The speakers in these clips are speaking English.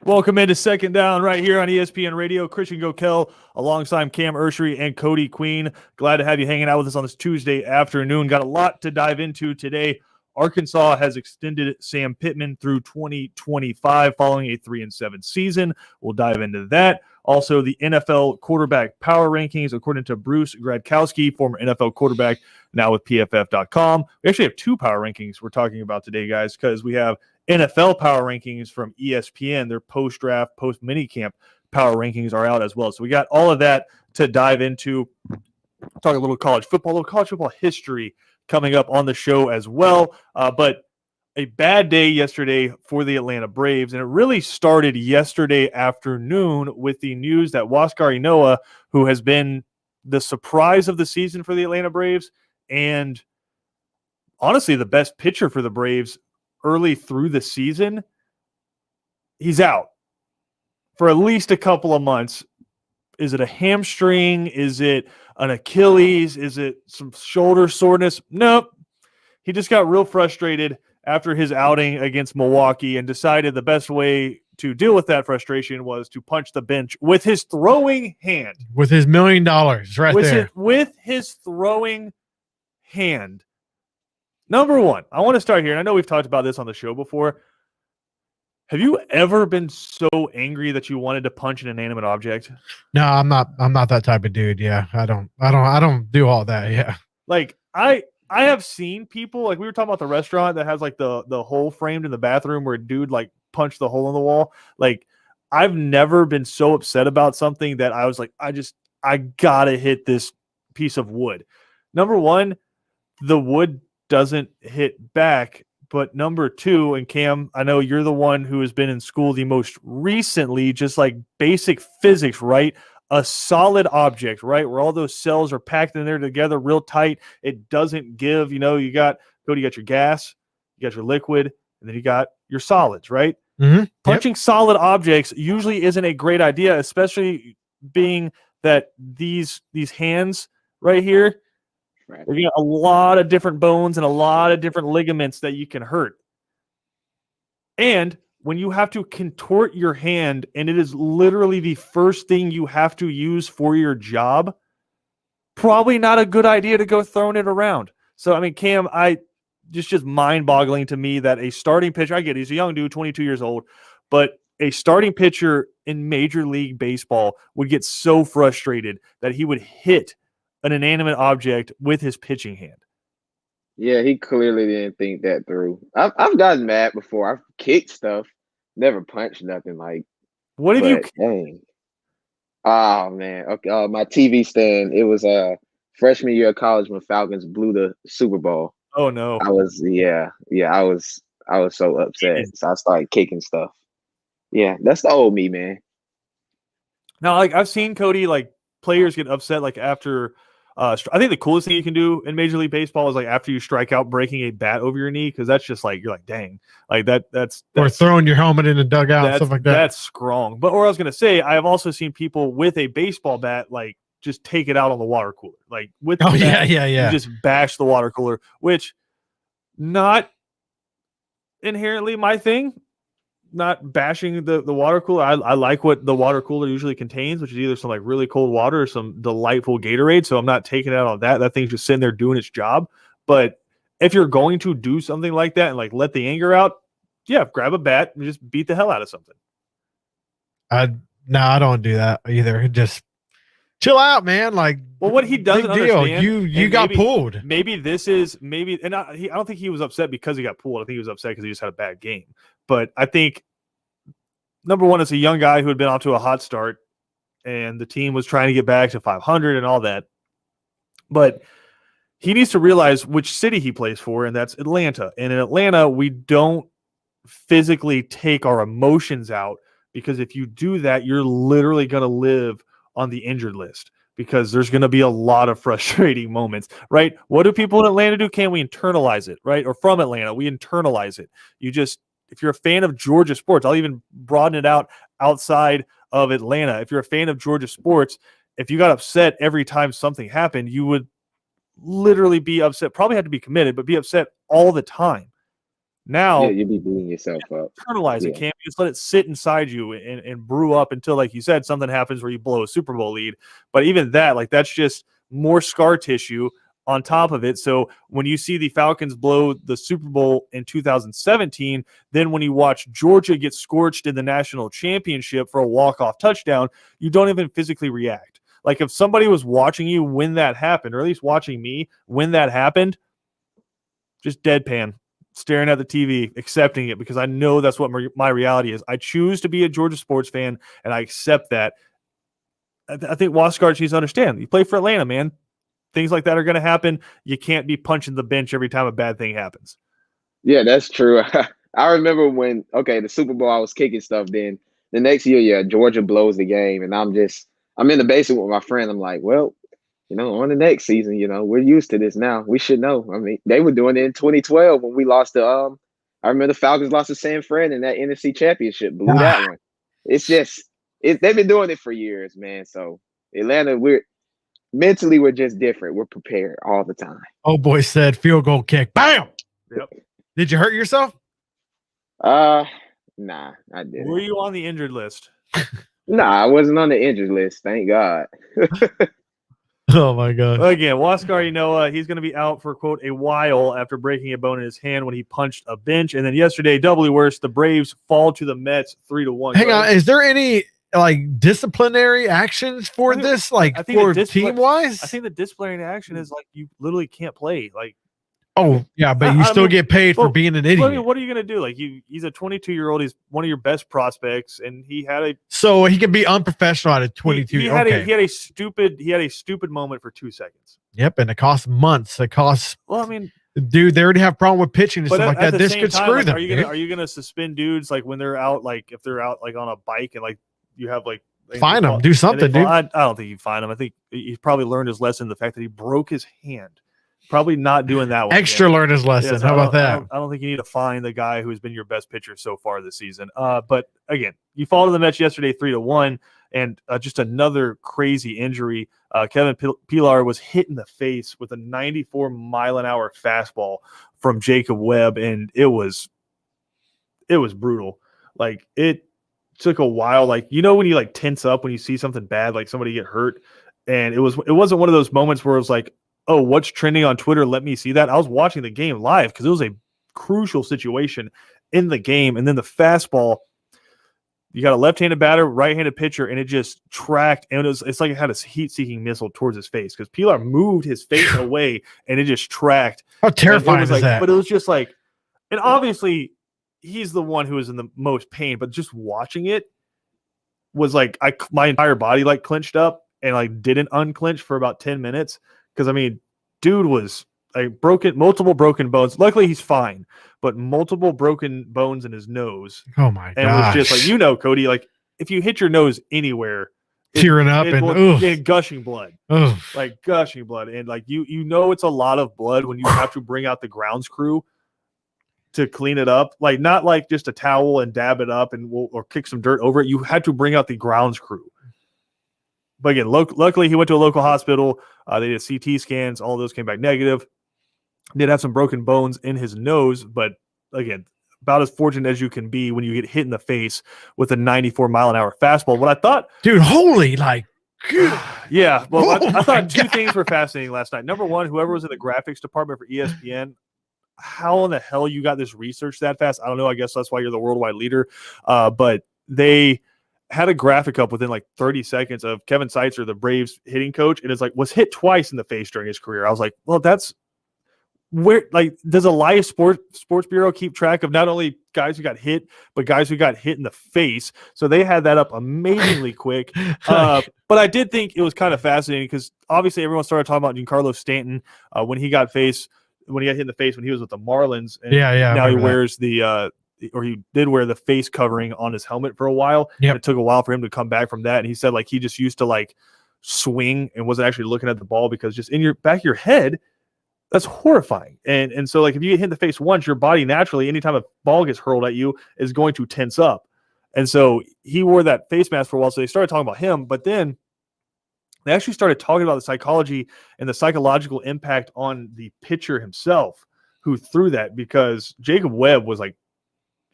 Welcome into Second Down right here on ESPN Radio. Christian Gokel alongside Cam Ursery and Cody Queen. Glad to have you hanging out with us on this Tuesday afternoon. Got a lot to dive into today. Arkansas has extended Sam Pittman through 2025 following a 3-7 season. We'll dive into that. Also, the NFL quarterback power rankings, according to Bruce Gradkowski, former NFL quarterback, now with PFF.com. We actually have two power rankings we're talking about today, guys, because we have NFL power rankings from ESPN. Their post-draft, post-minicamp power rankings are out as well. So we got all of that to dive into. Talk a little college football history coming up on the show as well. But a bad day yesterday for the Atlanta Braves, and it really started yesterday afternoon with the news that Huascar Ynoa, who has been the surprise of the season for the Atlanta Braves, and honestly the best pitcher for the Braves early through the season, he's out for at least a couple of months. Is it a hamstring? Is it an Achilles? Is it some shoulder soreness? Nope. He just got real frustrated after his outing against Milwaukee and decided the best way to deal with that frustration was to punch the bench with his throwing hand. With his $1 million right there. With his throwing hand. Number one, I want to start here, and I know we've talked about this on the show before. Have you ever been so angry that you wanted to punch an inanimate object? No, I'm not that type of dude. Yeah, I don't do all that. Yeah. Like I have seen people, like we were talking about the restaurant that has like the hole framed in the bathroom where a dude like punched the hole in the wall. Like I've never been so upset about something that I was like, I gotta hit this piece of wood. Number one, the wood doesn't hit back. But number two, and Cam, I know you're the one who has been in school the most recently, just like basic physics, right? A solid object, right? Where all those cells are packed in there together real tight. It doesn't give, you got your gas, you got your liquid, and then you got your solids, right? Mm-hmm. Punching solid objects usually isn't a great idea, especially being that these hands right here, right, you got a lot of different bones and a lot of different ligaments that you can hurt. And when you have to contort your hand, and it is literally the first thing you have to use for your job, probably not a good idea to go throwing it around. So, I mean, Cam, just mind-boggling to me that a starting pitcher, I get it, he's a young dude, 22 years old, but a starting pitcher in Major League Baseball would get so frustrated that he would hit an inanimate object with his pitching hand. Yeah, he clearly didn't think that through. I've gotten mad before. I've kicked stuff, never punched nothing. Like, what have you? Dang. Oh man. Okay. My TV stand. It was freshman year of college when Falcons blew the Super Bowl. Oh no. I was so upset. So I started kicking stuff. Yeah, that's the old me, man. Now, like I've seen Cody, like players get upset like after. I think the coolest thing you can do in Major League Baseball is like after you strike out, breaking a bat over your knee, because that's just like you're like, dang, like that's or throwing your helmet in the dugout, stuff like that. That's strong. But or I was gonna say, I have also seen people with a baseball bat like just take it out on the water cooler, like with the bat, yeah. You just bash the water cooler, which not inherently my thing. Not bashing the water cooler. I like what the water cooler usually contains, which is either some like really cold water or some delightful Gatorade. So I'm not taking it out on that. That thing's just sitting there doing its job. But if you're going to do something like that and like let the anger out, yeah, grab a bat and just beat the hell out of something. No, I don't do that either. Just chill out, man. Like, well, what he doesn't understand, you got pulled. Maybe this is and I don't think he was upset because he got pulled. I think he was upset because he just had a bad game. But I think, number one, it's a young guy who had been off to a hot start, and the team was trying to get back to 500 and all that. But he needs to realize which city he plays for, and that's Atlanta. And in Atlanta, we don't physically take our emotions out, because if you do that, you're literally going to live on the injured list, because there's going to be a lot of frustrating moments, right? What do people in Atlanta do? Can we internalize it, right? Or from Atlanta, we internalize it. If you're a fan of Georgia sports, I'll even broaden it out outside of Atlanta. If you're a fan of Georgia sports, if you got upset every time something happened, you would literally be upset, probably had to be committed, but be upset all the time. Now, Yeah, you'd be beating yourself up. internalize it, Yeah. Cam. You just let it sit inside you and brew up until, like you said, something happens where you blow a Super Bowl lead. But even that, like, that's just more scar tissue on top of it. So when you see the Falcons blow the Super Bowl in 2017, then when you watch Georgia get scorched in the national championship for a walk-off touchdown, you don't even physically react. Like, if somebody was watching you when that happened, or at least watching me when that happened, just deadpan, staring at the TV, accepting it, because I know that's what my reality is. I choose to be a Georgia sports fan, and I accept that. I think Wasgard needs to understand. You play for Atlanta, man. Things like that are going to happen. You can't be punching the bench every time a bad thing happens. Yeah, that's true. I remember when, the Super Bowl, I was kicking stuff. Then the next year, Georgia blows the game. And I'm in the basement with my friend. I'm like, well, on the next season, we're used to this now. We should know. I mean, they were doing it in 2012 when we lost to, I remember the Falcons lost to San Fran in that NFC championship, blew that one. It's just, they've been doing it for years, man. So Atlanta, mentally, we're just different. We're prepared all the time. Oh boy said field goal kick. Bam! Yep. Did you hurt yourself? Nah, I didn't. Were you on the injured list? Nah, I wasn't on the injured list. Thank God. Oh my God. Again, Waskar, he's going to be out for, quote, a while after breaking a bone in his hand when he punched a bench. And then yesterday, doubly worse, the Braves fall to the Mets 3-1. Hang on. Is there any disciplinary actions for this? For team wise? I think the disciplinary action is you literally can't play. Oh yeah, but you still get paid for being an idiot. What are you gonna do? He's a 22-year-old. He's one of your best prospects, and so he can be unprofessional at 22. He had a stupid moment for 2 seconds. Yep, and it costs months. Well, dude, they already have a problem with pitching and stuff like that. This could screw them. Are you gonna suspend dudes when they're out? If they're out on a bike and you have fine them, do something, dude. I don't think you fine him. I think he's probably learned his lesson. The fact that he broke his hand. Probably not doing that one. Extra learned his lesson. How about that? I don't think you need to find the guy who's been your best pitcher so far this season. But again, you fall to the Mets yesterday 3-1, and just another crazy injury. Kevin Pillar was hit in the face with a 94-mile-an-hour fastball from Jacob Webb, and it was brutal. It took a while. When you tense up when you see something bad, somebody get hurt, and it wasn't one of those moments where it was oh, what's trending on Twitter? Let me see that. I was watching the game live because it was a crucial situation in the game. And then the fastball, you got a left-handed batter, right-handed pitcher, and it just tracked. And it's like it had a heat-seeking missile towards his face because Pilar moved his face away and it just tracked. How terrifying is that? But it was just and obviously he's the one who was in the most pain, but just watching it was my entire body clenched up and didn't unclench for about 10 minutes. Because, dude was multiple broken bones. Luckily, he's fine, but multiple broken bones in his nose. Oh, my God. And it was just Cody, if you hit your nose anywhere, tearing up and gushing blood. Gushing blood. And, it's a lot of blood when you have to bring out the grounds crew to clean it up. Not just a towel and dab it up or kick some dirt over it. You had to bring out the grounds crew. But again, luckily he went to a local hospital. They did CT scans. All of those came back negative. Did have some broken bones in his nose, but again, about as fortunate as you can be when you get hit in the face with a 94-mile-an-hour fastball. What I thought, dude, holy yeah. Well, I thought two things were fascinating last night. Number one, whoever was in the graphics department for ESPN, how in the hell you got this research that fast? I don't know. I guess that's why you're the worldwide leader. But they had a graphic up within 30 seconds of Kevin Seitzer, the Braves hitting coach, and it's was hit twice in the face during his career. I was like, well, that's where does Elias Sports Bureau keep track of not only guys who got hit, but guys who got hit in the face? So they had that up amazingly quick. But I did think it was kind of fascinating because obviously everyone started talking about Giancarlo Stanton when he got hit in the face when he was with the Marlins. And now he wears he did wear the face covering on his helmet for a while. Yep. It took a while for him to come back from that. And he said he just used to swing and wasn't actually looking at the ball because just in your back of your head, that's horrifying. And so if you get hit in the face once, your body naturally, anytime a ball gets hurled at you, is going to tense up. And so he wore that face mask for a while. So they started talking about him, but then they actually started talking about the psychology and the psychological impact on the pitcher himself, who threw that, because Jacob Webb was like,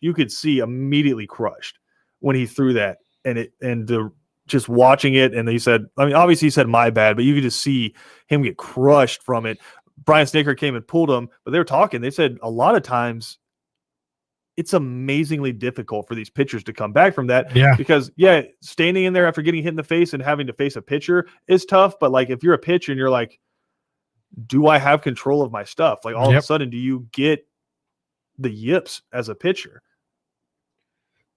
you could see immediately crushed when he threw that, just watching it. And he said, I mean, obviously he said my bad, but you could just see him get crushed from it. Brian Snaker came and pulled him, but they were talking. They said a lot of times it's amazingly difficult for these pitchers to come back from that. Yeah. Because standing in there after getting hit in the face and having to face a pitcher is tough. But like, if you're a pitcher and you're like, do I have control of my stuff? Like, all of a sudden, do you get the yips as a pitcher?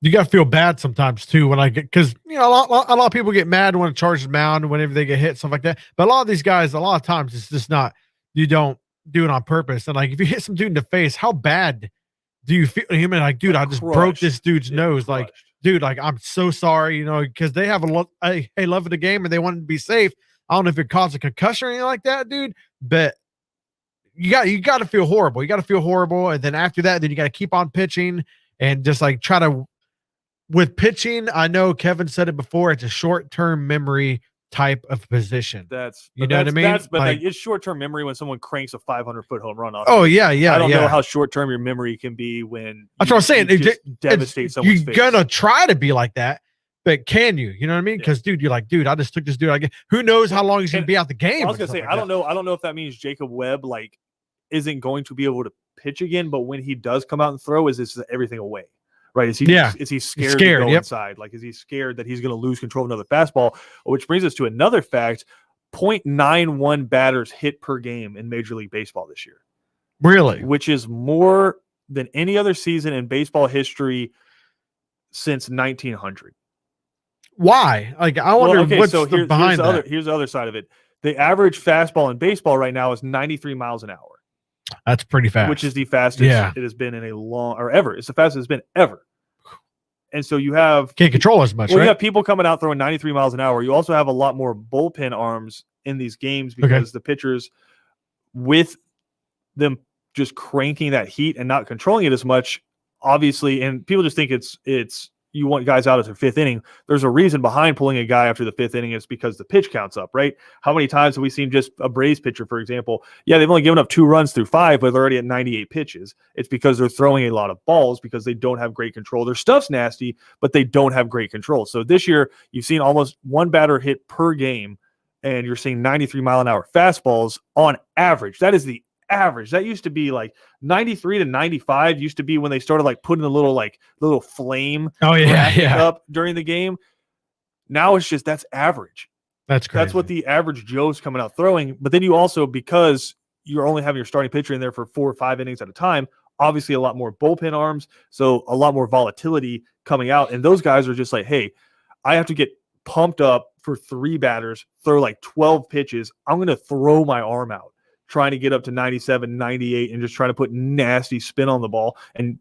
You got to feel bad sometimes too when because a lot of people get mad when a Chargers mound whenever they get hit, stuff like that. But a lot of these guys, a lot of times it's just not, you don't do it on purpose. And like, if you hit some dude in the face, how bad do you feel? Him and like, dude, I just broke this dude's nose. Crushed. Like, dude, like, I'm so sorry, because they have a love of the game and they want to be safe. I don't know if it caused a concussion or anything like that, dude, but you got to feel horrible. You got to feel horrible. And then after that, then you got to keep on pitching and just like try to, with pitching, I know Kevin said it before, it's a short-term memory type of position. Know what I mean? But it's short-term memory when someone cranks a 500-foot home run off. Oh, yeah. I don't know how short-term your memory can be when that's what I'm saying. It devastate someone's face. You're gonna try to be like that, but can you? You know what I mean? Because dude, you're like, dude, I just took this dude. Who knows how long he's gonna be out the game? I was gonna say, I don't know if that means Jacob Webb like isn't going to be able to pitch again, but when he does come out and throw, is this everything away? Right? Is he scared to go inside? Like, is he scared that he's going to lose control of another fastball? Which brings us to another fact: 0.91 batters hit per game in Major League Baseball this year. Really? Which is more than any other season in baseball history since 1900. Why? Like, I wonder what's behind that. Here's the other side of it. The average fastball in baseball right now is 93 miles an hour. That's pretty fast. Which is the fastest it has been in a long or ever. It's the fastest it's been ever. And so you have can't control as much. Right? You have people coming out throwing 93 miles an hour. You also have a lot more bullpen arms in these games because the pitchers, with them just cranking that heat and not controlling it as much, obviously, and people just think it's you want guys out at the fifth inning. There's a reason behind pulling a guy after the fifth inning. It's because the pitch counts up, right? How many times have we seen just a Braves pitcher, for example? Yeah, they've only given up 2 runs through 5, but they're already at 98 pitches. It's because they're throwing a lot of balls because they don't have great control. Their stuff's nasty, but they don't have great control. So this year, you've seen almost 1 batter hit per game, and you're seeing 93-mile-an-hour fastballs on average. That is the average. That used to be like 93 to 95 used to be when they started like putting a little flame up during the game. Now it's just that's average. That's crazy. That's what the average Joe's coming out throwing. But then you also, because you're only having your starting pitcher in there for 4 or 5 innings at a time, obviously a lot more bullpen arms, so a lot more volatility coming out. And those guys are just like, hey, I have to get pumped up for 3 batters, throw like 12 pitches. I'm going to throw my arm out, trying to get up to 97, 98, and just trying to put nasty spin on the ball. And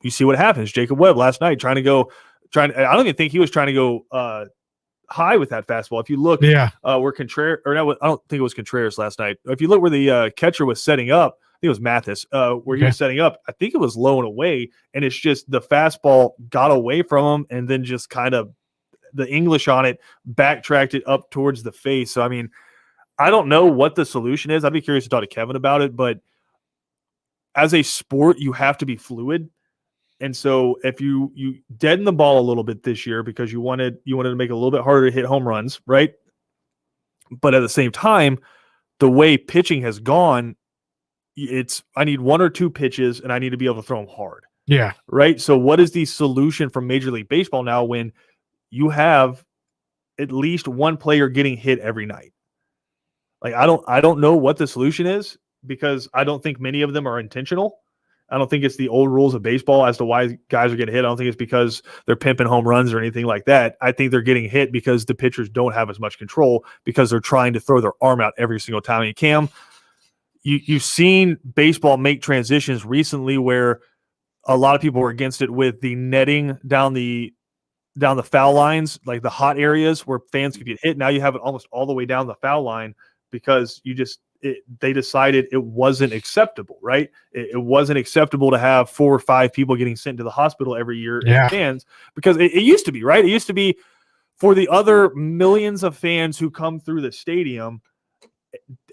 you see what happens. Jacob Webb last night I don't even think he was trying to go high with that fastball. If you look where Contreras, I don't think it was Contreras last night. If you look where the catcher was setting up, I think it was Mathis, where he was setting up, I think it was low and away, and it's just the fastball got away from him and then just kind of the English on it backtracked it up towards the face. So, I mean, I don't know what the solution is. I'd be curious to talk to Kevin about it, but as a sport, you have to be fluid. And so if you deaden the ball a little bit this year because you wanted to make it a little bit harder to hit home runs, right? But at the same time, the way pitching has gone, I need 1 or 2 pitches and I need to be able to throw them hard. Yeah. Right? So what is the solution from Major League Baseball now when you have at least 1 player getting hit every night? Like, I don't know what the solution is because I don't think many of them are intentional. I don't think it's the old rules of baseball as to why guys are getting hit. I don't think it's because they're pimping home runs or anything like that. I think they're getting hit because the pitchers don't have as much control because they're trying to throw their arm out every single time. And Cam, you've seen baseball make transitions recently where a lot of people were against it with the netting down the foul lines, like the hot areas where fans could get hit. Now you have it almost all the way down the foul line because they decided it wasn't acceptable, right? It wasn't acceptable to have 4 or 5 people getting sent to the hospital every year in fans because it used to be, right? It used to be for the other millions of fans who come through the stadium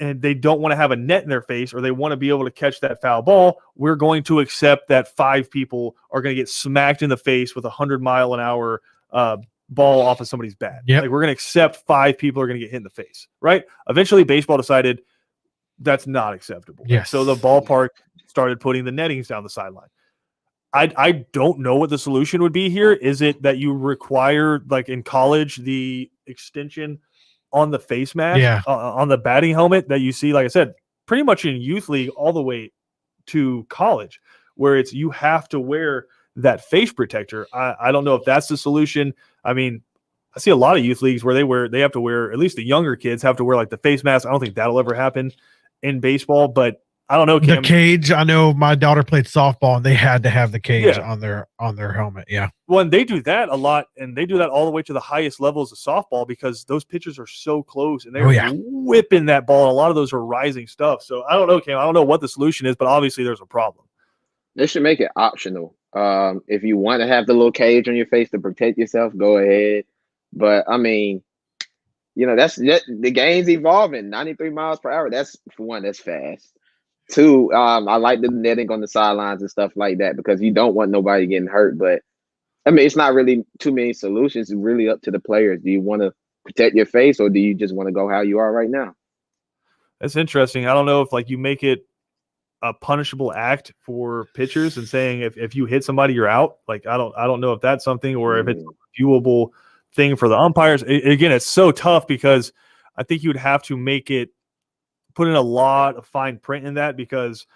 and they don't want to have a net in their face, or they want to be able to catch that foul ball, we're going to accept that 5 people are going to get smacked in the face with 100-mile-an-hour ball off of somebody's bat. Yep. Like, we're going to accept 5 people are going to get hit in the face, right? Eventually, baseball decided that's not acceptable. Yes. So the ballpark started putting the nettings down the sideline. I don't know what the solution would be here. Is it that you require, like in college, the extension on the face mask, on the batting helmet that you see, like I said, pretty much in youth league all the way to college, where it's you have to wear that face protector. I don't know if that's the solution. I mean, I see a lot of youth leagues where they have to wear, at least the younger kids have to wear like the face mask. I don't think that'll ever happen in baseball, but I don't know, Cam. The cage. I know my daughter played softball and they had to have the cage on their helmet. Yeah. Well, and they do that a lot, and they do that all the way to the highest levels of softball because those pitchers are so close and they're whipping that ball. And a lot of those are rising stuff. So I don't know, Cam. I don't know what the solution is, but obviously there's a problem. They should make it optional. If you want to have the little cage on your face to protect yourself, go ahead. But I mean, that's the game's evolving. 93 miles per hour. That's, for one, that's fast. 2, I like the netting on the sidelines and stuff like that because you don't want nobody getting hurt. But I mean, it's not really too many solutions. It's really up to the players. Do you want to protect your face, or do you just want to go how you are right now? That's interesting. I don't know if you make it a punishable act for pitchers and saying if you hit somebody, you're out. Like, I don't know if that's something, or if it's a viewable thing for the umpires. Again, it's so tough because I think you would have to put in a lot of fine print in that, because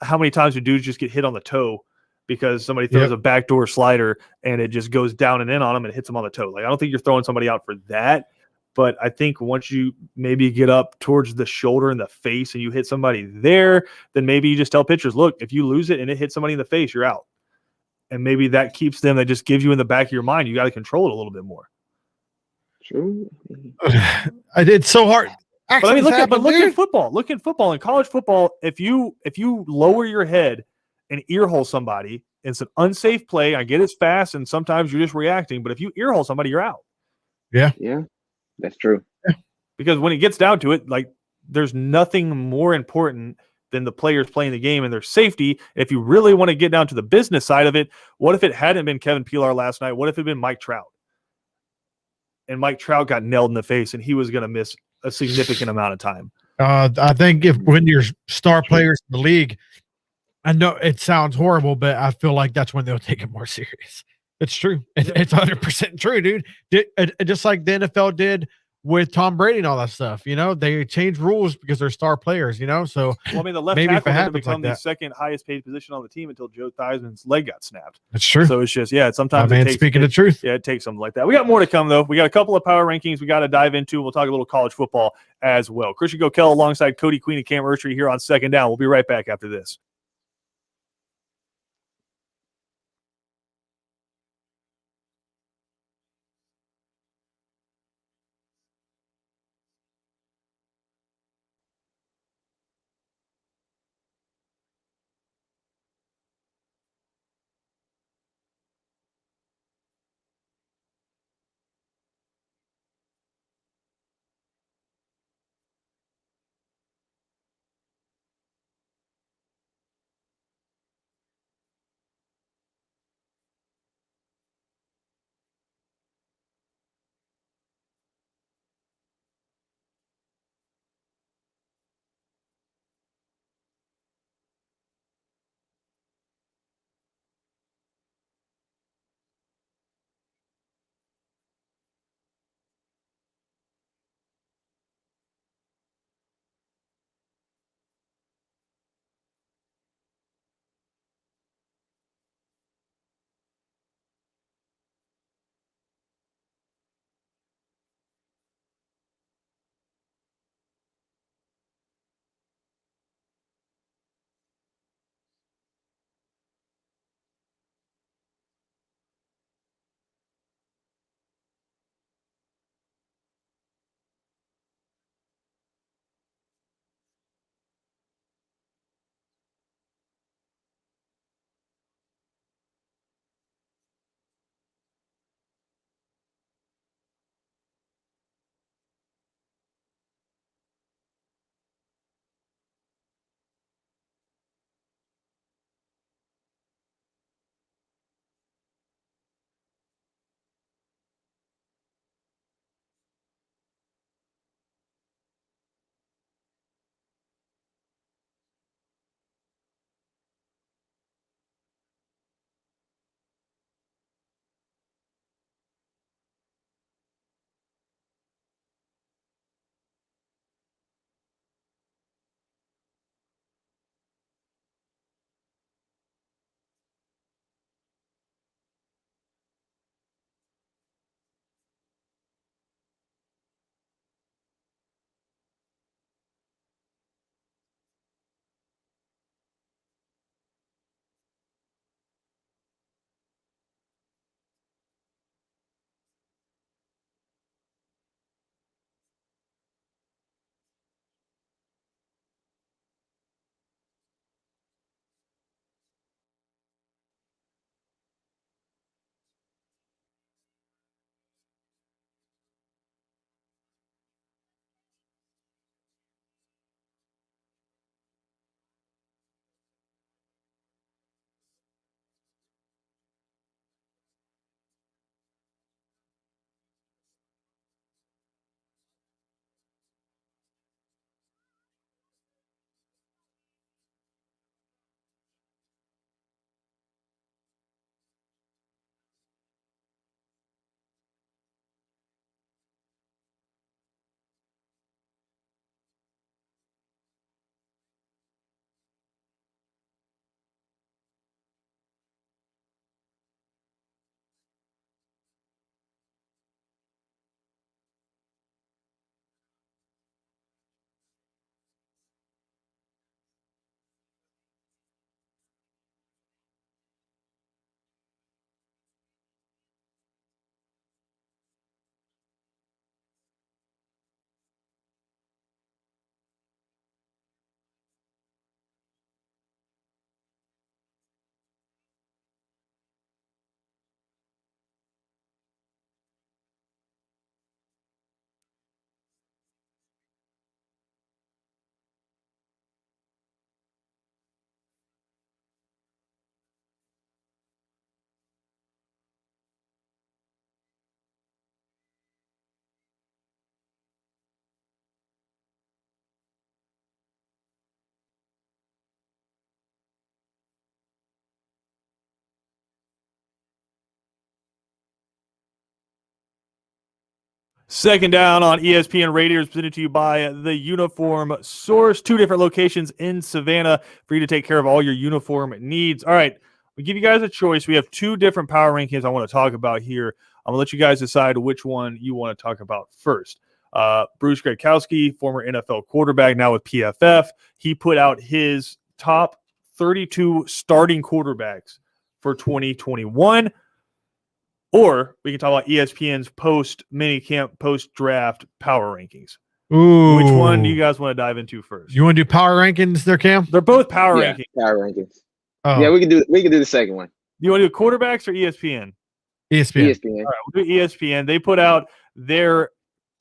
how many times do dudes just get hit on the toe because somebody throws a backdoor slider and it just goes down and in on them and hits them on the toe? Like, I don't think you're throwing somebody out for that, but I think once you maybe get up towards the shoulder and the face and you hit somebody there, then maybe you just tell pitchers, look, if you lose it and it hits somebody in the face, you're out. And maybe that keeps them, that just gives you in the back of your mind, you got to control it a little bit more. True. It's so hard. But I mean, look at football. Look at football. In college football, if you lower your head and earhole somebody, it's an unsafe play. I get it's fast, and sometimes you're just reacting. But if you earhole somebody, you're out. Yeah, that's true. Because when it gets down to it, like, there's nothing more important than the players playing the game and their safety. If you really want to get down to the business side of it, what if it hadn't been Kevin Pillar last night? What if it had been Mike Trout? And Mike Trout got nailed in the face, and he was going to miss a significant amount of time. I think when you're star players in the league, I know it sounds horrible, but I feel like that's when they'll take it more serious. It's true. It's 100% true, dude. Just like the NFL did with Tom Brady and all that stuff. They change rules because they're star players. So well, I mean, the left maybe tackle had become the second highest paid position on the team until Joe Theismann's leg got snapped. That's true. So it's just, sometimes speaking the truth. Yeah, it takes something like that. We got more to come, though. We got a couple of power rankings we got to dive into. We'll talk a little college football as well. Christian Gokel alongside Cody Queen and Cam Ursery here on Second Down. We'll be right back after this. Second down on ESPN Radio is presented to you by the Uniform Source. 2 different locations in Savannah for you to take care of all your uniform needs. All right, we give you guys a choice. We have 2 different power rankings I want to talk about here. I'm going to let you guys decide which one you want to talk about first. Bruce Gradkowski, former NFL quarterback, now with PFF. He put out his top 32 starting quarterbacks for 2021. Or we can talk about ESPN's post-minicamp, post-draft power rankings. Ooh. Which one do you guys want to dive into first? You want to do power rankings there, Cam? They're both power rankings. Power rankings. Oh. Yeah, we can do the second one. You want to do quarterbacks or ESPN? ESPN. ESPN. All right, we'll do ESPN. They put out their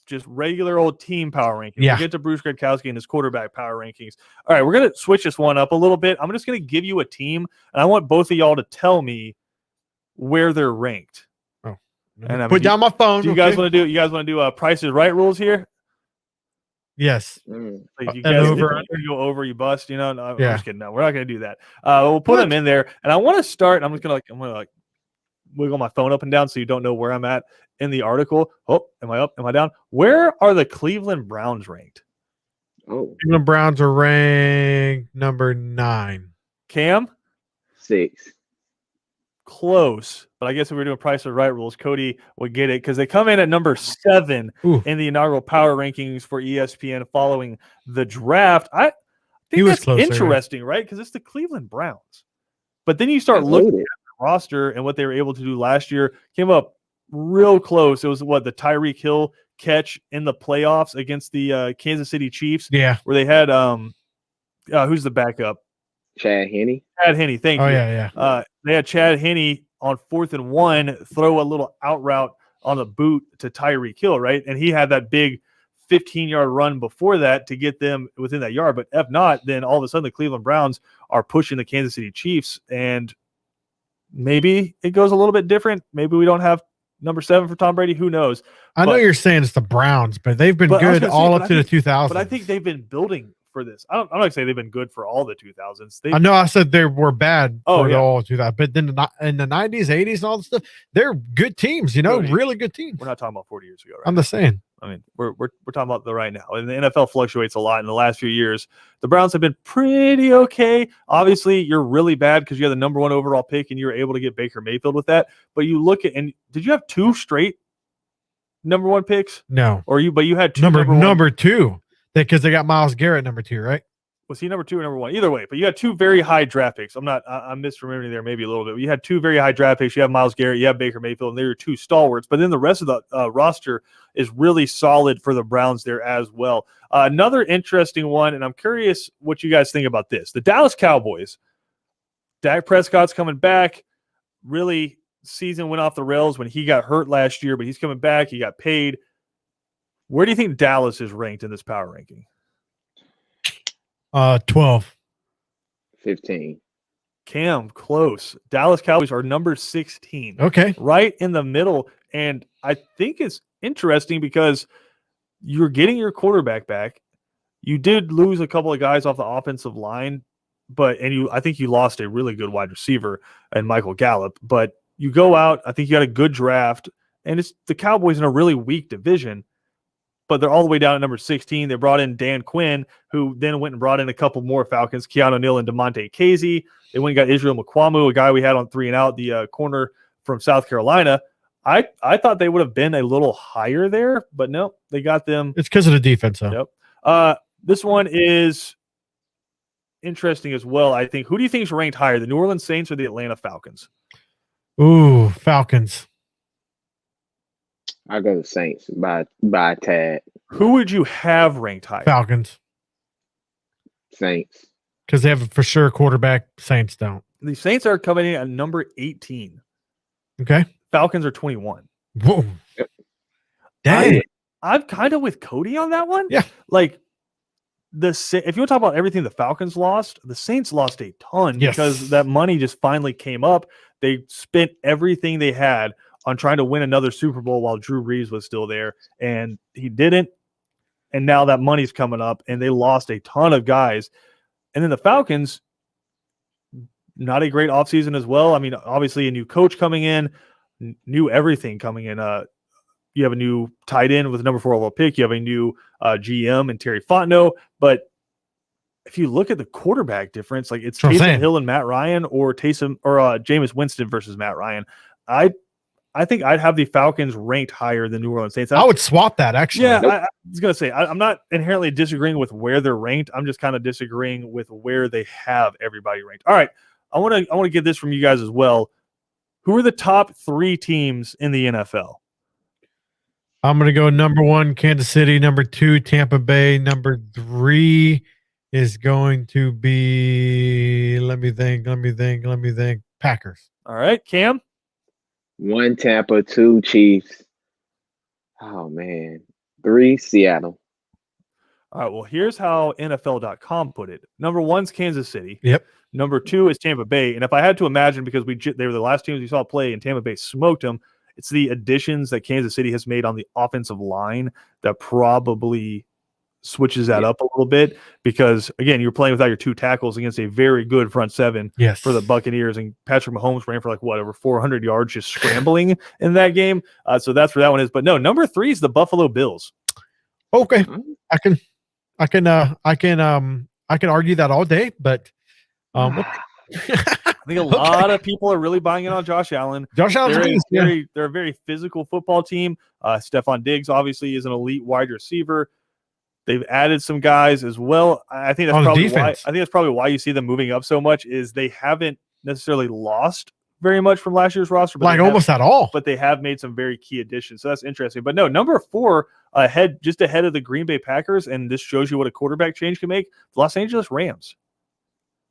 just regular old team power rankings. Yeah. We'll get to Bruce Gradkowski and his quarterback power rankings. All right, we're going to switch this one up a little bit. I'm just going to give you a team, and I want both of y'all to tell me where they're ranked. And put down my phone. Do you guys want to do? You guys want to do Price is Right rules here? Yes. Like you And guys over. you go over, you bust. You know, no, I'm Yeah. just kidding. No, we're not going to do that. We'll put them in there, and I want to start. I'm gonna wiggle my phone up and down so you don't know where I'm at in the article. Oh, am I up? Am I down? Where are the Cleveland Browns ranked? Oh, Cleveland Browns are ranked number 9. Cam? 6. Close, but I guess if we're doing Price is Right rules, Cody would get it because they come in at number 7 Ooh. in the inaugural power rankings for ESPN following the draft. I He think was that's closer, yeah. interesting, right? Because it's the Cleveland Browns. But then you start looking at the roster and what they were able to do last year, came up real close. It was the Tyreek Hill catch in the playoffs against the Kansas City Chiefs, Yeah. where they had who's the backup? Chad Henne. Chad Henne. Thank you. Yeah. They had Chad Henne on 4th and 1 throw a little out route on a boot to Tyreek Hill, right? And he had that big 15-yard run before that to get them within that yard. But if not, then all of a sudden the Cleveland Browns are pushing the Kansas City Chiefs, and maybe it goes a little bit different. Maybe we don't have number 7 for Tom Brady. Who knows? I know you're saying it's the Browns, but they've been good all up to the 2000s. But I think they've been building for this. I'm not going to say they've been good for all the 2000s. I know I said they were bad for the all 2000s, but then in the 90s, 80s, and all this stuff, they're good teams, really good teams. We're not talking about 40 years ago, right? I'm just saying. I mean, we're talking about the right now. And the NFL fluctuates a lot in the last few years. The Browns have been pretty okay. Obviously, you're really bad because you had the number 1 overall pick and you were able to get Baker Mayfield with that. But you look at, and did you have 2 straight number 1 picks? No. But you had 2 number 2. Because they got Myles Garrett number 2, right? Was he number 2 or number 1? Either way, but you had 2 very high draft picks. I'm misremembering there maybe a little bit. But you had 2 very high draft picks. You have Myles Garrett, you have Baker Mayfield, and they were 2 stalwarts. But then the rest of the roster is really solid for the Browns there as well. Another interesting one, and I'm curious what you guys think about this. The Dallas Cowboys. Dak Prescott's coming back. Really, season went off the rails when he got hurt last year, but he's coming back. He got paid. Where do you think Dallas is ranked in this power ranking? 12. 15. Cam, close. Dallas Cowboys are number 16. Okay. Right in the middle. And I think it's interesting because you're getting your quarterback back. You did lose a couple of guys off the offensive line, I think you lost a really good wide receiver and Michael Gallup. But you go out, I think you got a good draft, and it's the Cowboys in a really weak division. But they're all the way down at number 16. They brought in Dan Quinn, who then went and brought in a couple more Falcons, Keanu Neal and DeMonte Casey. They went and got Israel McQuamu, a guy we had on 3 and out, the corner from South Carolina. I thought they would have been a little higher there, but no, they got them. It's because of the defense, though. Yep. This one is interesting as well, I think. Who do you think is ranked higher, the New Orleans Saints or the Atlanta Falcons? Ooh, Falcons. I go to Saints by a tad. Who would you have ranked higher? Falcons. Saints. Because they have a for sure quarterback. Saints don't. The Saints are coming in at number 18. Okay. Falcons are 21. Whoa. Dang. I'm kind of with Cody on that one. Yeah. Like, if you want to talk about everything the Falcons lost, the Saints lost a ton because that money just finally came up. They spent everything they had on trying to win another Super Bowl while Drew Brees was still there, and he didn't. And now that money's coming up, and they lost a ton of guys. And then the Falcons, not a great offseason as well. I mean, obviously a new coach coming in, new everything coming in. you have a new tight end with a number 4 overall pick. You have a new GM and Terry Fontenot. But if you look at the quarterback difference, like it's Taysom Hill and Matt Ryan, or Jameis Winston versus Matt Ryan. I think I'd have the Falcons ranked higher than New Orleans Saints. I would swap that, actually. Yeah, I was going to say, I'm not inherently disagreeing with where they're ranked. I'm just kind of disagreeing with where they have everybody ranked. All right, I want to get this from you guys as well. Who are the top 3 teams in the NFL? I'm going to go number 1, Kansas City. Number 2, Tampa Bay. Number 3 is going to be, let me think, Packers. All right, Cam? 1, Tampa. 2, Chiefs. Oh, man. 3, Seattle. All right, well, here's how NFL.com put it. Number 1's Kansas City. Yep. Number 2 is Tampa Bay. And if I had to imagine, because they were the last teams we saw play and Tampa Bay smoked them, it's the additions that Kansas City has made on the offensive line that probably switches that up a little bit, because again, you're playing without your 2 tackles against a very good front 7 for the Buccaneers, and Patrick Mahomes ran for over 400 yards just scrambling in that game. So that's where that one is. But no, number 3 is the Buffalo Bills. Okay, I can argue that all day, but I think a lot of people are really buying in on Josh Allen. They're a very physical football team. Stephon Diggs obviously is an elite wide receiver. They've added some guys as well. I think that's probably why you see them moving up so much, is they haven't necessarily lost very much from last year's roster, but almost at all. But they have made some very key additions. So that's interesting. But no, number 4 just ahead of the Green Bay Packers, and this shows you what a quarterback change can make. The Los Angeles Rams.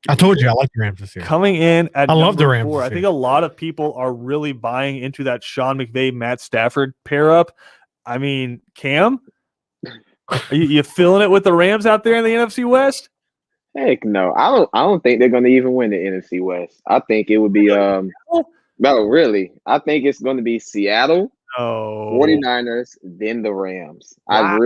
I told you I like the Rams this year. Coming in at I love the Rams 4. I think a lot of people are really buying into that Sean McVay, Matt Stafford pair up. I mean, Cam, are you feeling it with the Rams out there in the NFC West? Heck no. I don't think they're gonna even win the NFC West. I think it would be no, really. I think it's gonna be Seattle, 49ers, then the Rams. Wow.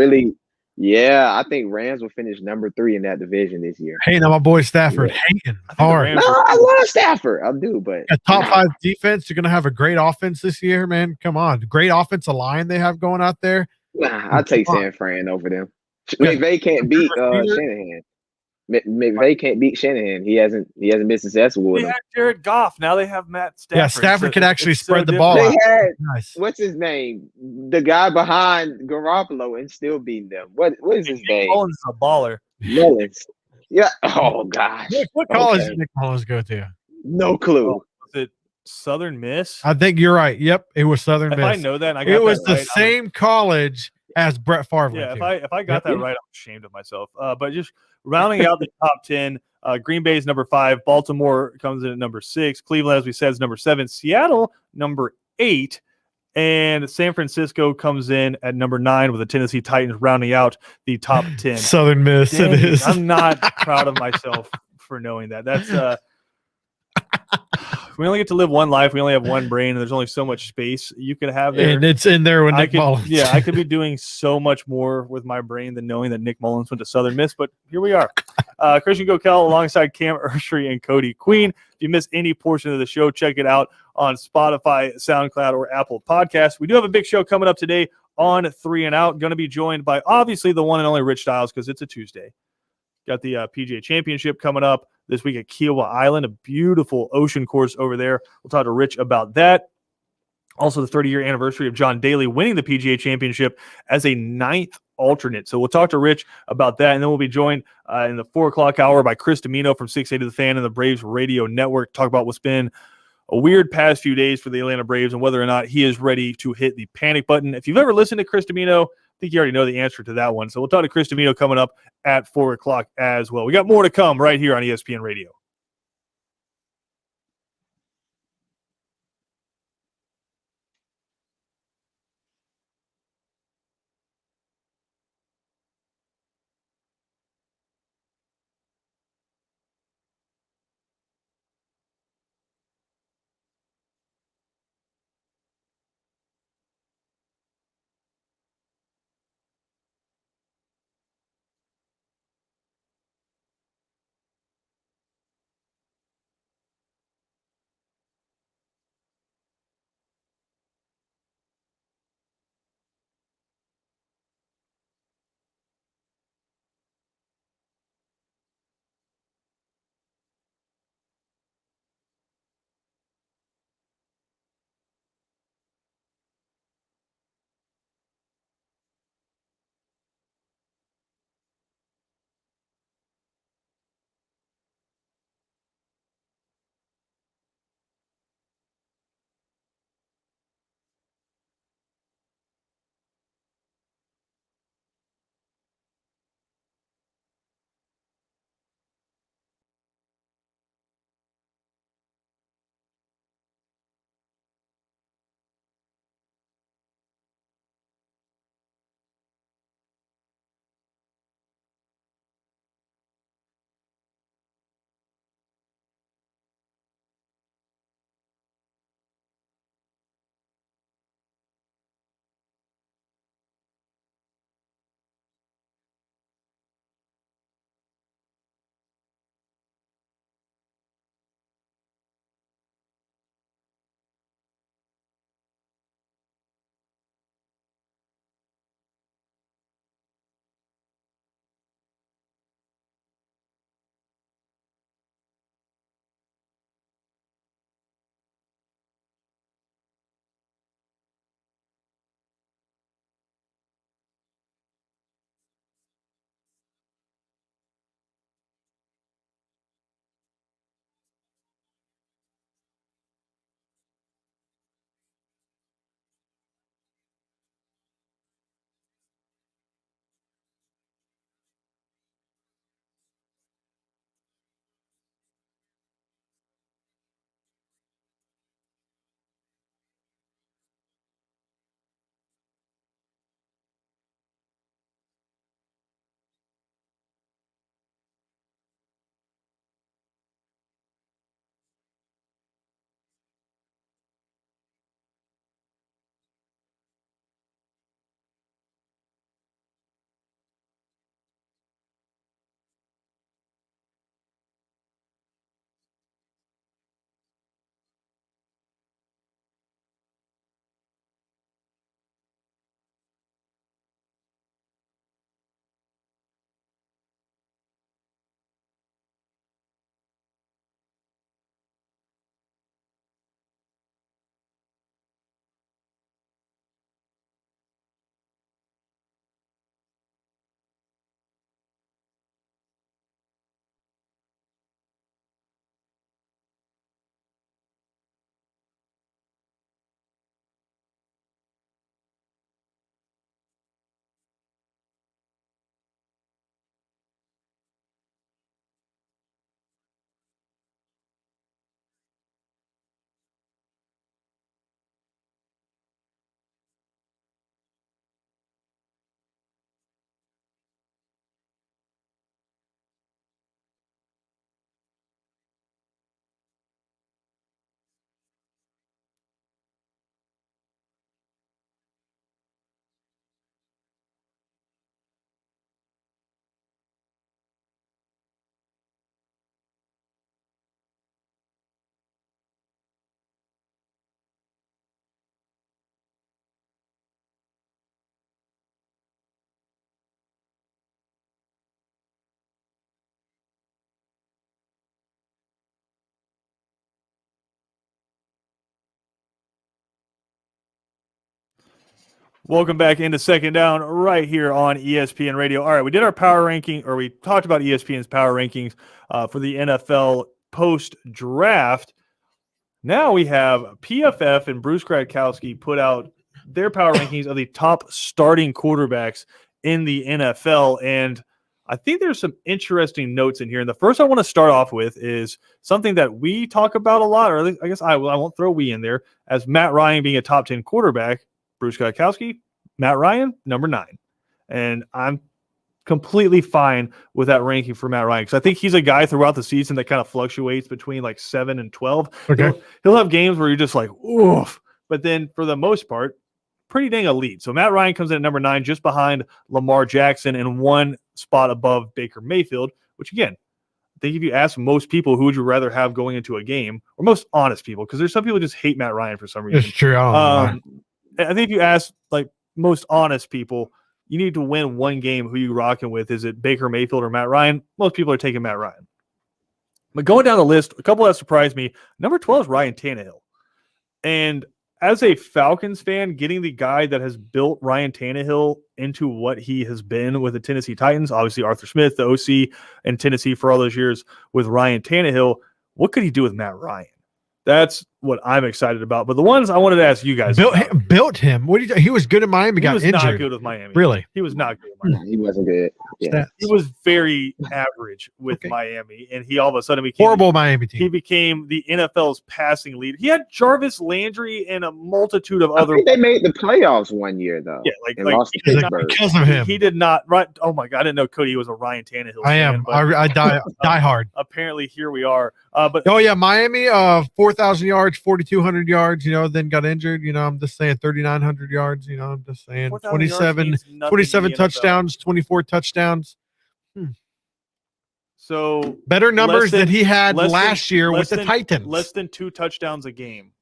I think Rams will finish number 3 in that division this year. Hey, now my boy Stafford, hating hard. No, I love Stafford. I do, but a top 5 defense. You're gonna have a great offense this year, man. Come on, great offensive line they have going out there. I'll take San Fran over them. McVay can't beat Shanahan. McVay can't beat Shanahan. He hasn't been successful with him. They had Jared Goff. Now they have Matt Stafford. Yeah, Stafford can actually spread the ball out. Nice. What's his name? The guy behind Garoppolo, and still beating them. What is his name? Mullins is a baller. Mullins. Yeah. Oh gosh. What college did Nick Mullins go to? No clue. Was it Southern Miss? I think you're right. Yep, it was Southern Miss. I know that. It was the same college as Brett Favre. Yeah, if I got that right, I'm ashamed of myself. But just rounding out the top 10, Green Bay is number 5. Baltimore comes in at number 6. Cleveland, as we said, is number 7. Seattle, number 8. And San Francisco comes in at number 9 with the Tennessee Titans rounding out the top 10. Southern Miss, Dang, it is. I'm not proud of myself for knowing that. That's we only get to live one life. We only have one brain, and there's only so much space you can have there. And it's in there with Nick Mullins. Yeah, I could be doing so much more with my brain than knowing that Nick Mullins went to Southern Miss, but here we are. Christian Gokel alongside Cam Ursery and Cody Queen. If you miss any portion of the show, check it out on Spotify, SoundCloud, or Apple Podcasts. We do have a big show coming up today on 3 and Out. Going to be joined by, obviously, the one and only Rich Styles, because it's a Tuesday. Got the PGA Championship coming up this week at Kiowa Island, a beautiful ocean course over there. We'll talk to Rich about that. Also, the 30-year anniversary of John Daly winning the PGA Championship as a 9th alternate. So we'll talk to Rich about that, and then we'll be joined in the 4 o'clock hour by Chris Domino from 680 The Fan and the Braves Radio Network. Talk about what's been a weird past few days for the Atlanta Braves and whether or not he is ready to hit the panic button. If you've ever listened to Chris Domino, I think you already know the answer to that one. So we'll talk to Chris Domino coming up at 4 o'clock as well. We got more to come right here on ESPN Radio. Welcome back into Second Down right here on ESPN Radio. All right, we did our power ranking, or we talked about ESPN's power rankings for the NFL post-draft. Now we have PFF and Bruce Gradkowski put out their power rankings of the top starting quarterbacks in the NFL, and I think there's some interesting notes in here. And the first I want to start off with is something that we talk about a lot, or at least I guess I won't throw we in there, as Matt Ryan being a top 10 quarterback. Bruce Gradkowski, Matt Ryan, number 9. And I'm completely fine with that ranking for Matt Ryan because I think he's a guy throughout the season that kind of fluctuates between like 7 and 12. Okay. He'll have games where you're just like, oof. But then for the most part, pretty dang elite. So Matt Ryan comes in at number 9, just behind Lamar Jackson and one spot above Baker Mayfield, which again, I think if you ask most people who would you rather have going into a game, or most honest people, because there's some people who just hate Matt Ryan for some reason. It's true. I don't know. I think if you ask like most honest people, you need to win one game. Who you rocking with? Is it Baker Mayfield or Matt Ryan? Most people are taking Matt Ryan. But going down the list, a couple that surprised me. Number 12 is Ryan Tannehill. And as a Falcons fan, getting the guy that has built Ryan Tannehill into what he has been with the Tennessee Titans, obviously Arthur Smith, the OC in Tennessee for all those years with Ryan Tannehill, what could he do with Matt Ryan? That's what I'm excited about. But the ones I wanted to ask you guys built him. What do you? He was good in Miami. Got injured. Not good with Miami. Really? He was not good. With Miami. He wasn't good. Yeah, he was very average with Miami, and he all of a sudden became horrible Miami team. He became the NFL's passing leader. He had Jarvis Landry and a multitude of other. I think they made the playoffs one year though. Yeah, lost to Pittsburgh because of him. He did not. Right? Oh my God! I didn't know Cody was a Ryan Tannehill. I am. I die hard. Apparently, here we are. But Miami, 4,000 yards, 4,200 yards. Then got injured. I'm just saying 3,900 yards. I'm just saying 27 touchdowns, 24 touchdowns. So better numbers than he had last year with the Titans. Less than 2 touchdowns a game.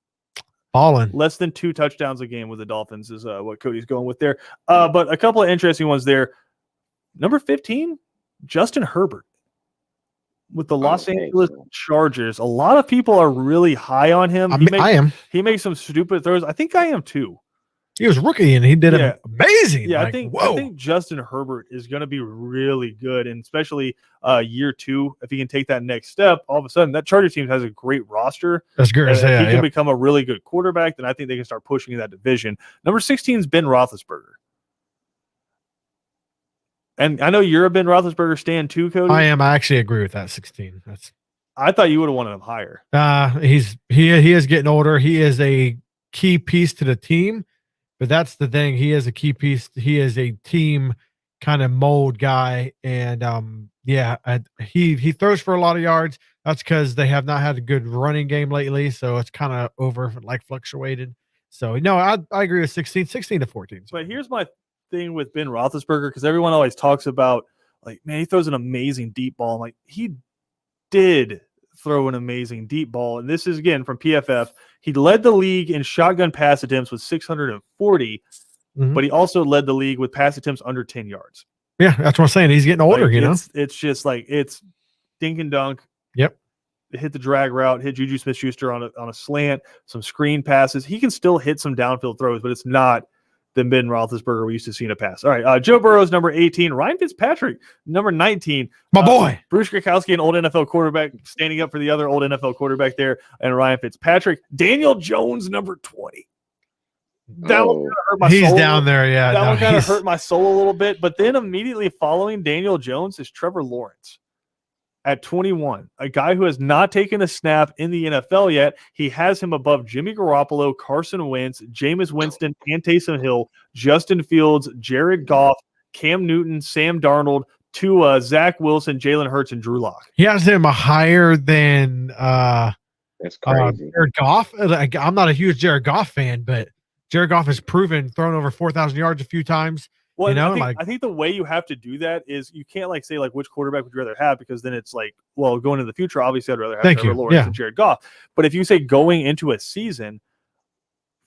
Balling. Less than 2 touchdowns a game with the Dolphins is what Cody's going with there. But a couple of interesting ones there. Number 15, Justin Herbert with the Los Angeles Chargers. A lot of people are really high on him. I am. He makes some stupid throws. I think I am too. He was rookie and he did amazing. Yeah, I think Justin Herbert is going to be really good, and especially year 2, if he can take that next step, all of a sudden that Chargers team has a great roster. That's good. If he can become a really good quarterback, then I think they can start pushing in that division. Number 16 is Ben Roethlisberger. And I know you're a Ben Roethlisberger stan too, Cody. I am. I actually agree with that 16. I thought you would have wanted him higher. He is getting older. He is a key piece to the team. But that's the thing. He is a key piece. He is a team kind of mold guy. And he throws for a lot of yards. That's because they have not had a good running game lately. So it's kind of fluctuated. So I agree with 16 to 14. But here's my thing with Ben Roethlisberger, because everyone always talks about he throws an amazing deep ball. He did throw an amazing deep ball. And this is again from PFF. He led the league in shotgun pass attempts with 640, but he also led the league with pass attempts under 10 yards. Yeah, that's what I'm saying. He's getting older, It's just it's dink and dunk. Yep. Hit the drag route, hit Juju Smith-Schuster on a slant, some screen passes. He can still hit some downfield throws, but it's not the Ben Roethlisberger we used to see in a pass. All right, Joe Burrow's number 18. Ryan Fitzpatrick, number 19. My boy. Bruce Gradkowski, an old NFL quarterback, standing up for the other old NFL quarterback there, and Ryan Fitzpatrick. Daniel Jones, number 20. That one kind of hurt my soul. He's down there, yeah. That one kind of hurt my soul a little bit. But then immediately following Daniel Jones is Trevor Lawrence at 21, a guy who has not taken a snap in the NFL yet. He has him above Jimmy Garoppolo, Carson Wentz, Jameis Winston, and Taysom Hill, Justin Fields, Jared Goff, Cam Newton, Sam Darnold, Tua, Zach Wilson, Jalen Hurts, and Drew Lock. He has him higher than that's crazy. Jared Goff. I'm not a huge Jared Goff fan, but Jared Goff has proven thrown over 4,000 yards a few times. Well, I think the way you have to do that is you can't say which quarterback would you rather have, because then it's going into the future, obviously I'd rather have Trevor Lawrence and Jared Goff. But if you say going into a season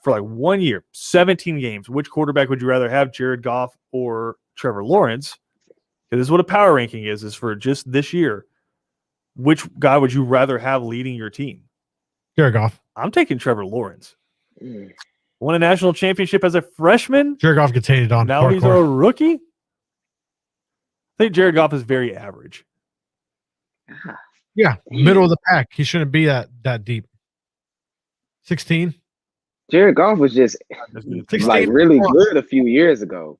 for 1 year, 17 games, which quarterback would you rather have, Jared Goff or Trevor Lawrence? Because this is what a power ranking is for just this year. Which guy would you rather have leading your team? Jared Goff. I'm taking Trevor Lawrence. Won a national championship as a freshman. Jared Goff gets hated on. Now he's a rookie. I think Jared Goff is very average. Yeah, middle of the pack. He shouldn't be that deep. 16. Jared Goff was just 16. like really good a few years ago.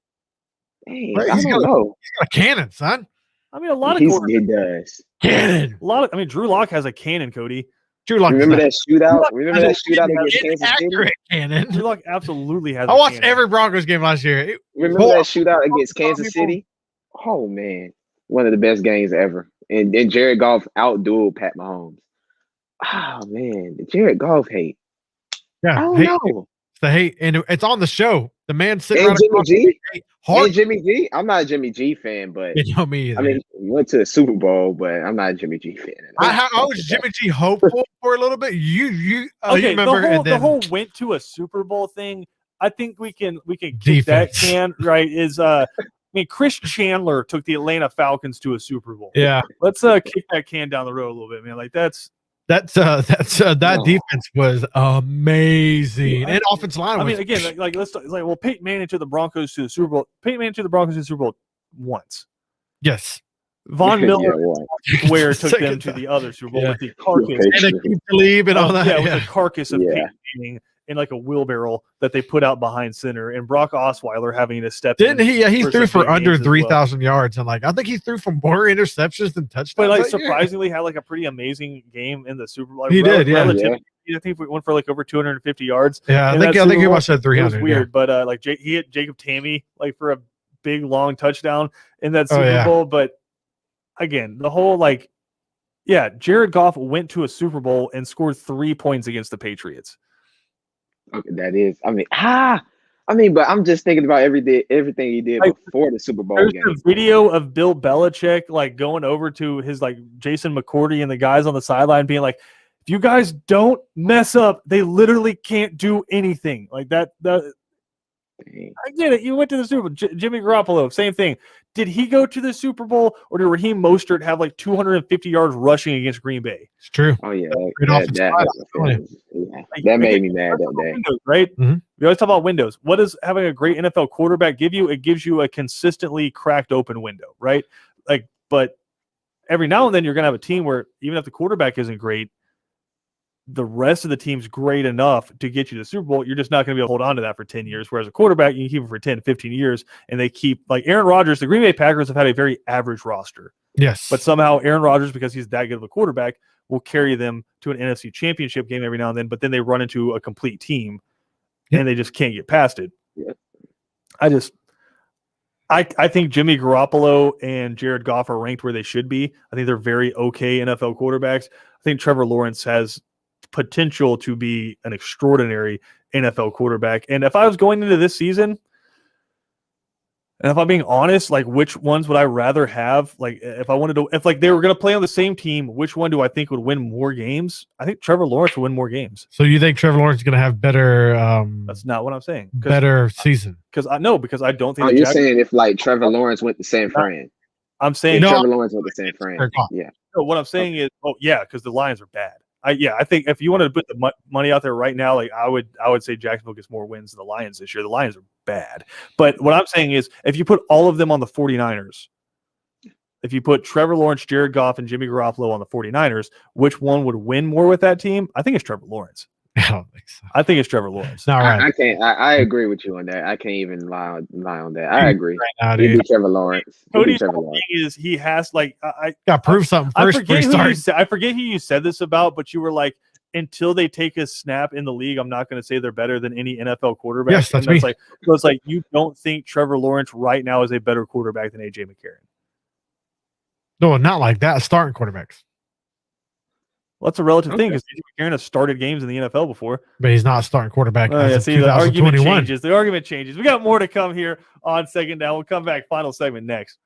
Dang, Right, I don't know. He's got a cannon, son. I mean, a lot of He quarterbacks. does. Cannon. I mean, Drew Lock has a cannon, Cody. Drew Lock. Remember that shootout? Remember that shootout against Kansas City? Accurate cannon. Drew Lock absolutely has. I watched cannon. every Broncos game last year. Remember that shootout against Kansas City? Oh man, one of the best games ever. And Jared Goff outdueled Pat Mahomes. Oh man, the Jared Goff hate. Yeah, I don't know. It's the hate, and it's on the show. The man sitting And right Jimmy G. Hard. And Jimmy G. I'm not a Jimmy G fan, but You know me either. I mean, we went to the Super Bowl, but I'm not a Jimmy G fan. I was Jimmy G hopeful for a little bit. You remember the whole went to a Super Bowl thing. I think we can kick Defense. that can, right? I mean, Chris Chandler took the Atlanta Falcons to a Super Bowl. Yeah, let's kick that can down the road a little bit, man. Like that defense was amazing, and offensive line. I mean, again, well, Peyton Manning to the Broncos to the Super Bowl. Peyton Manning to the Broncos to the Super Bowl once. Yes. Von Miller where took them to the other Super Bowl with the carcass and keep believe and all that. Yeah, with the carcass of Peyton Manning in like a wheelbarrow that they put out behind center, and Brock Osweiler having to step Didn't in. he? Yeah, he threw for under 3,000 well. yards, and I think he threw for more interceptions than touchdowns. But like surprisingly, had like a pretty amazing game in the Super Bowl. He did, yeah. I think we went for like over 250 yards. Yeah, I think he must have 300. It was weird, but like he hit Jacob Tammy like for a big long touchdown in that Super Bowl. But again, the whole Jared Goff went to a Super Bowl and scored 3 points against the Patriots. Okay, that is. But I'm just thinking about everything he did before the Super Bowl game. There's a video of Bill Belichick like going over to his like Jason McCourty and the guys on the sideline being like, if you guys don't mess up, they literally can't do anything. Like that. I get it. You went to the Super Bowl. Jimmy Garoppolo, same thing. Did he go to the Super Bowl, or did Raheem Mostert have like 250 yards rushing against Green Bay? It's true. Oh yeah, that made me mad that day. Windows, right? Mm-hmm. We always talk about windows. What does having a great NFL quarterback give you? It gives you a consistently cracked open window, right? Like, but every now and then you're going to have a team where even if the quarterback isn't great, the rest of the team's great enough to get you to the Super Bowl. You're just not going to be able to hold on to that for 10 years. Whereas a quarterback, you can keep it for 10, 15 years, and they keep like Aaron Rodgers. The Green Bay Packers have had a very average roster. Yes. But somehow Aaron Rodgers, because he's that good of a quarterback, will carry them to an NFC championship game every now and then, but then they run into a complete team and they just can't get past it. Yeah. I think Jimmy Garoppolo and Jared Goff are ranked where they should be. I think they're very okay NFL quarterbacks. I think Trevor Lawrence has potential to be an extraordinary NFL quarterback. And if I was going into this season, and if I'm being honest, like which ones would I rather have? Like if they were going to play on the same team, which one do I think would win more games? I think Trevor Lawrence would win more games. So you think Trevor Lawrence is going to have better? That's not what I'm saying. Better season. Because I don't think. Oh, you're saying if like Trevor Lawrence went to San Fran? I'm saying Trevor Lawrence went to San Fran. Yeah. No, what I'm saying is, because the Lions are bad. I think if you wanted to put the money out there right now, like I would say Jacksonville gets more wins than the Lions this year. The Lions are bad. But what I'm saying is if you put all of them on the 49ers, if you put Trevor Lawrence, Jared Goff, and Jimmy Garoppolo on the 49ers, which one would win more with that team? I think it's Trevor Lawrence. I don't think so. I think it's Trevor Lawrence. All right. I can't. I agree with you on that. I can't even lie on that. I agree. Right now, He'd be Trevor Lawrence. Cody's thing is he has like I got to prove something first. I forget who you said this about, but you were like, until they take a snap in the league, I'm not going to say they're better than any NFL quarterback. Yes, that's me. Like, so it's like you don't think Trevor Lawrence right now is a better quarterback than AJ McCarron. No, not like that. Starting quarterbacks. Well, that's a relative thing because AJ McCarron has started games in the NFL before. But he's not a starting quarterback. The argument changes. The argument changes. We got more to come here on Second Down. We'll come back. Final segment next.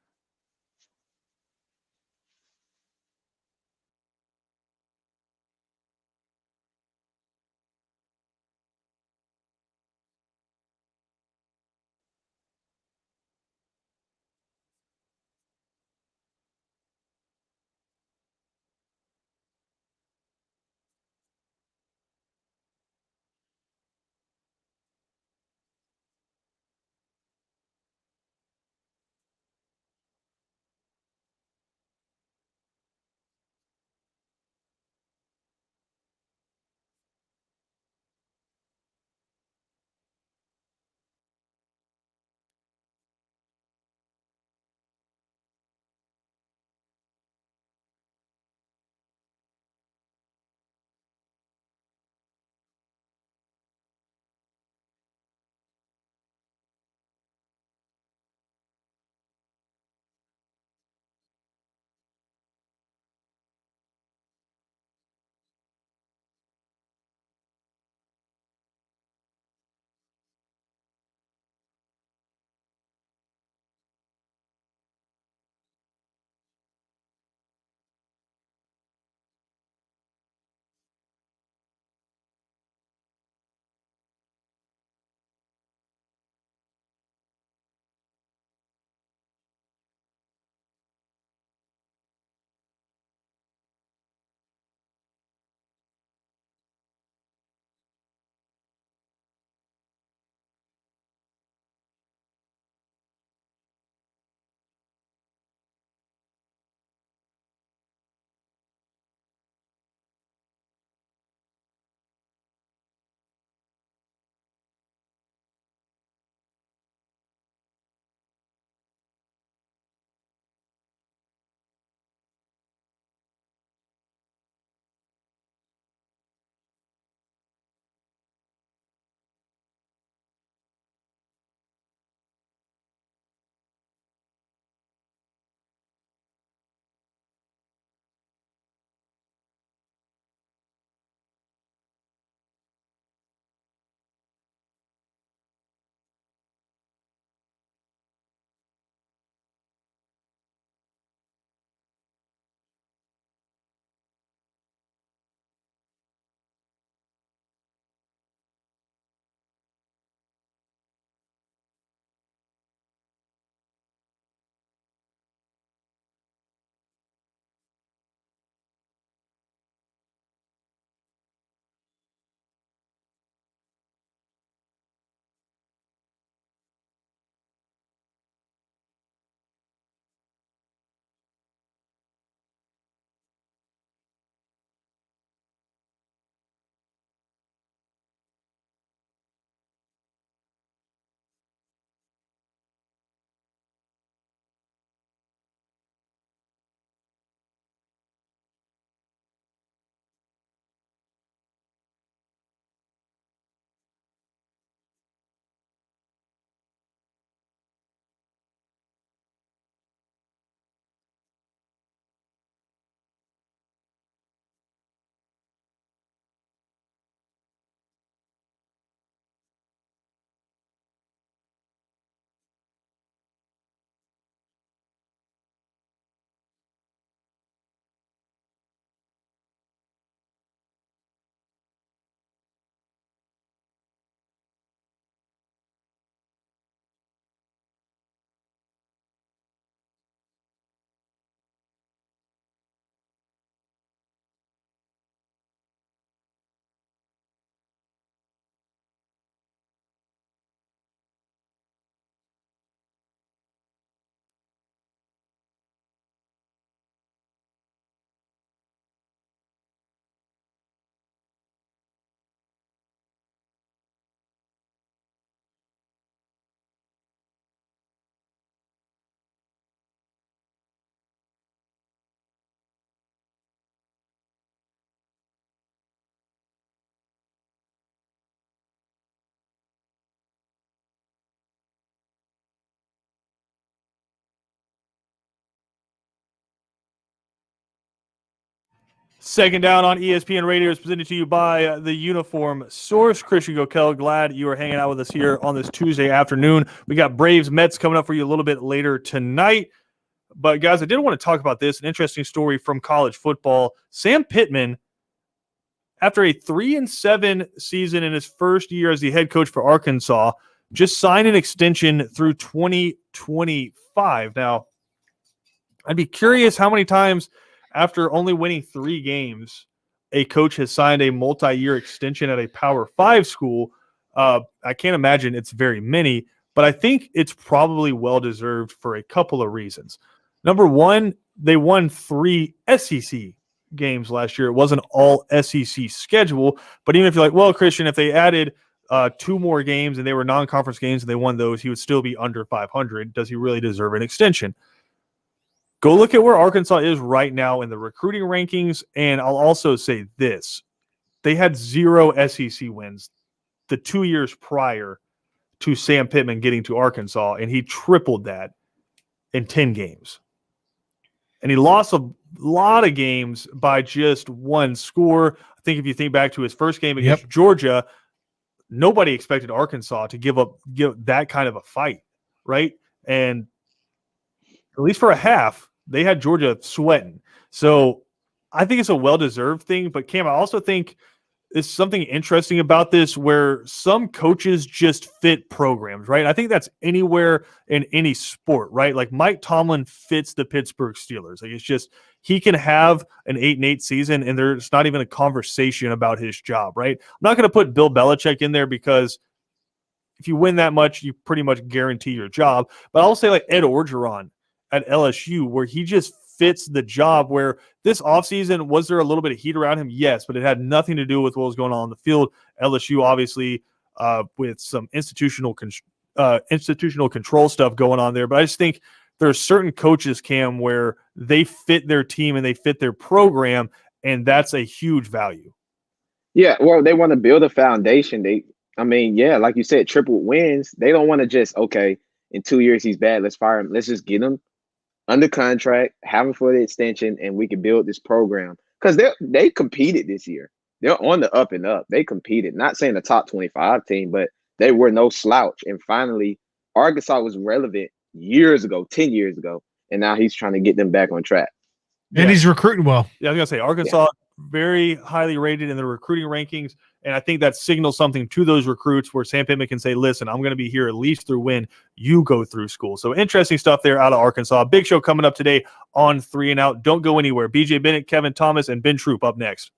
Second Down on ESPN Radio is presented to you by the Uniform Source. Christian Gokel, glad you are hanging out with us here on this Tuesday afternoon. We got Braves Mets coming up for you a little bit later tonight. But, guys, I did want to talk about this, an interesting story from college football. Sam Pittman, after a 3-7 season in his first year as the head coach for Arkansas, just signed an extension through 2025. Now, I'd be curious how many times after only winning 3 games, a coach has signed a multi-year extension at a Power 5 school. I can't imagine it's very many, but I think it's probably well-deserved for a couple of reasons. Number one, they won 3 SEC games last year. It wasn't all SEC schedule, but even if you're like, well, Christian, if they added 2 more games and they were non-conference games and they won those, he would still be under 500. Does he really deserve an extension? Go look at where Arkansas is right now in the recruiting rankings, and I'll also say this. They had 0 SEC wins the 2 years prior to Sam Pittman getting to Arkansas, and he tripled that in 10 games. And he lost a lot of games by just 1 score. I think if you think back to his first game against Georgia, nobody expected Arkansas to give that kind of a fight, right? And at least for a half, they had Georgia sweating. So I think it's a well-deserved thing. But, Cam, I also think there's something interesting about this where some coaches just fit programs, right? I think that's anywhere in any sport, right? Like Mike Tomlin fits the Pittsburgh Steelers. Like it's just he can have an 8-8 season, and there's not even a conversation about his job, right? I'm not going to put Bill Belichick in there because if you win that much, you pretty much guarantee your job. But I'll say like Ed Orgeron at LSU, where he just fits the job, where this offseason, was there a little bit of heat around him? Yes, but it had nothing to do with what was going on the field. LSU, obviously, with some institutional control stuff going on there. But I just think there are certain coaches, Cam, where they fit their team and they fit their program, and that's a huge value. Yeah, well, they want to build a foundation. Like you said, triple wins. They don't want to just, okay, in 2 years he's bad, let's fire him. Let's just get him under contract, have him for the extension, and we can build this program. Because they competed this year. They're on the up and up. They competed. Not saying the top 25 team, but they were no slouch. And finally, Arkansas was relevant years ago, 10 years ago, and now he's trying to get them back on track. And he's recruiting well. Yeah, I was going to say, Arkansas, very highly rated in the recruiting rankings, and I think that signals something to those recruits where Sam Pittman can say, listen, I'm going to be here at least through when you go through school. So interesting stuff there out of Arkansas. Big show coming up today on 3 and Out. Don't go anywhere. BJ Bennett, Kevin Thomas, and Ben Troop up next.